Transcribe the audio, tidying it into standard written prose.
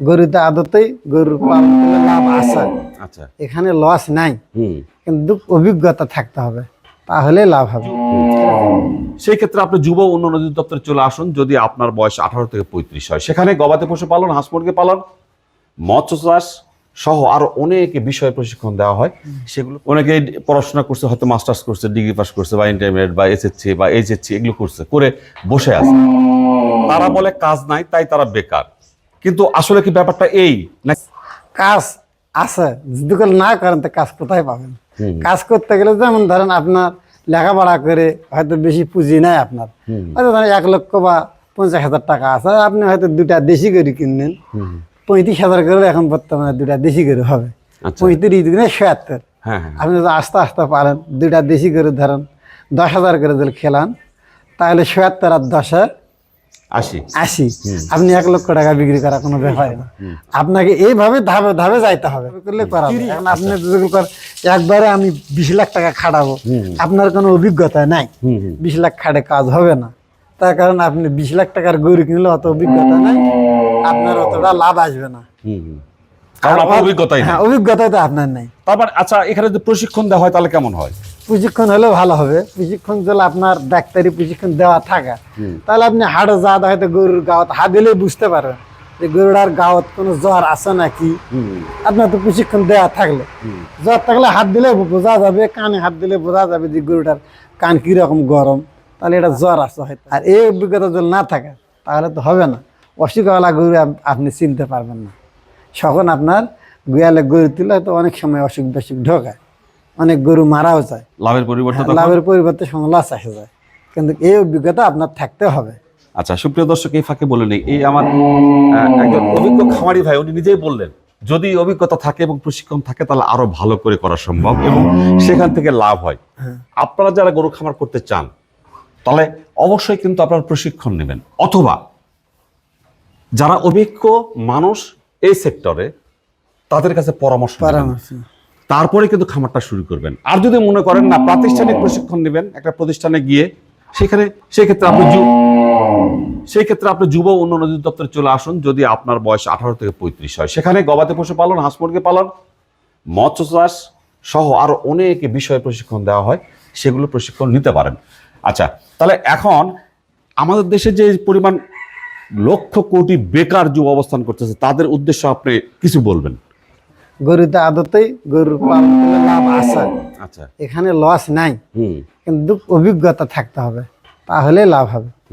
গরুতে আদতেই গরুর পালন করলে লাভ আছে, আচ্ছা, এখানে লস নাই, কিন্তু অভিজ্ঞতা থাকতে হবে, তাহলে লাভ হবে। সেই ক্ষেত্রে আপনি যুব উন্নয়ন অধিদপ্তরে চলে আসুন যদি আপনার বয়স 18 থেকে 35 হয়। সেখানে গবাদি পশু পালন, হাঁস মুরগি পালন, মৎস্য চাষ সহ আরো অনেক বিষয় প্রশিক্ষণ দেওয়া হয়। সেগুলো অনেকে পড়াশোনা করছে, হয়তো মাস্টার্স করছে, ডিগ্রি পাস করছে, বা ইন্টারমিডিয়েট বা এসএসসি বা এইচএসসি এগুলো করছে, করে বসে আছে। তারা বলে কাজ নাই, তাই তারা বেকার। কিন্তু আসলে কি ব্যাপারটা এই না? কাজ আছে, যদি না করেন তো কাজ কোথায় পাবেন? কাজ করতে গেলে যেমন ধরেন আপনার লেখাপড়া করে হয়তো বেশি পুঁজি নাই আপনার, হয়তো ধরেন 1 লক্ষ বা 50,000 টাকা আছে, আপনি হয়তো 2টা দেশি গরু কিনলেন, 35,000 করে এখন বর্তমানে 2টা দেশি গরু হবে। 35 দিনে 76। আপনি যদি আস্তে আস্তে পারেন 2টা দেশি গরু ধরেন 10,000 করে যদি খেলান, তাহলে 77 আর 10-এ 80। আপনি 1 লক্ষ টাকা বিক্রি করা কোনো ব্যাপার না। আপনাকে এইভাবে ধাপে ধাপে যাইতে হবে, করলে করা হবে। এখন আপনি যদি একবারে আমি 20 লাখ টাকা খাটাবো, আপনার কোনো অভিজ্ঞতা নাই, 20 লাখ খাটে কাজ হবে না। তার কারণ আপনি 20 লাখ টাকার গরু কিনলে অত অভিজ্ঞতা নাই, আপনার অতটা লাভ আসবে না, কারণ আপনার অভিজ্ঞতাই নাই। অভিজ্ঞতাই তো আপনার নাই। তারপর আচ্ছা, এখানে যদি প্রশিক্ষণ দেওয়া হয় তাহলে কেমন হয়? প্রশিক্ষণ হলে ভালো হবে। প্রশিক্ষণ যদি আপনার ডাক্তারি প্রশিক্ষণ দেওয়া থাকে, তাহলে আপনি হাটে যাওয়া হয়তো গরুর গাওয়াত হাত দিলেই বুঝতে পারবেন যে গরুটার গাওয়াত কোনো জ্বর আছে নাকি। আপনার তো প্রশিক্ষণ দেওয়া থাকলে, জ্বর থাকলে হাত দিলে বোঝা যাবে, কানে হাত দিলে বোঝা যাবে যে গরুটার কান কিরকম গরম, তাহলে এটা জ্বর আছে হয়তো। আর এই অভিজ্ঞতা যদি না থাকে তাহলে তো হবে না। অসুখওয়ালা গরু আপনি চিনতে পারবেন না। তখন আপনার গোয়ালে গরু তুলে হয়তো অনেক সময় অসুখ বিসুখ ঢোকায়, অনেক গরু মারাও যায়, লাভের পরিবর্তে সময় লস আসে যায়। কিন্তু এই অভিজ্ঞতা আপনার থাকতে হবে। আচ্ছা, সুপ্রিয় দর্শক, এই ফাঁকে বলে নেই, এই আমার একজন অভিজ্ঞ খামারি ভাই, উনি নিজেই বললেন যদি অভিজ্ঞতা থাকে এবং প্রশিক্ষণ থাকে তাহলে আরো ভালো করে করা সম্ভব এবং সেখান থেকে লাভ হয়। আপনারা যারা গরু খামার করতে চান তাহলে অবশ্যই কিন্তু আপনারা প্রশিক্ষণ নেবেন, অথবা যারা অভিজ্ঞ মানুষ এই সেক্টরে তাদের কাছে পরামর্শ নেবেন, তারপরে কিন্তু খামারটা শুরু করবেন। আর যদি মনে করেন না প্রাতিষ্ঠানিক প্রশিক্ষণ নেবেন একটা প্রতিষ্ঠানে গিয়ে, সেক্ষেত্রে আপনি যুব উন্নয়ন অধিদপ্তরে চলে আসুন যদি আপনার বয়স 18 থেকে 35 হয়। সেখানে গবাদি পশু পালন, হাঁস মুরগি পালন, মৎস্য চাষ সহ আরো অনেক বিষয় প্রশিক্ষণ দেওয়া হয়, সেগুলো প্রশিক্ষণ নিতে পারেন। আচ্ছা, তাহলে এখন আমাদের দেশে যে পরিমাণ লক্ষ কোটি বেকার যুব অবস্থান করতেছে, তাদের উদ্দেশ্য আপনি কিছু বলবেন? গরুতে আদতেই গরুর পালন করলে লাভ আছে, আচ্ছা, এখানে লস নাই, কিন্তু অভিজ্ঞতা থাকতে হবে, তাহলে লাভ হবে।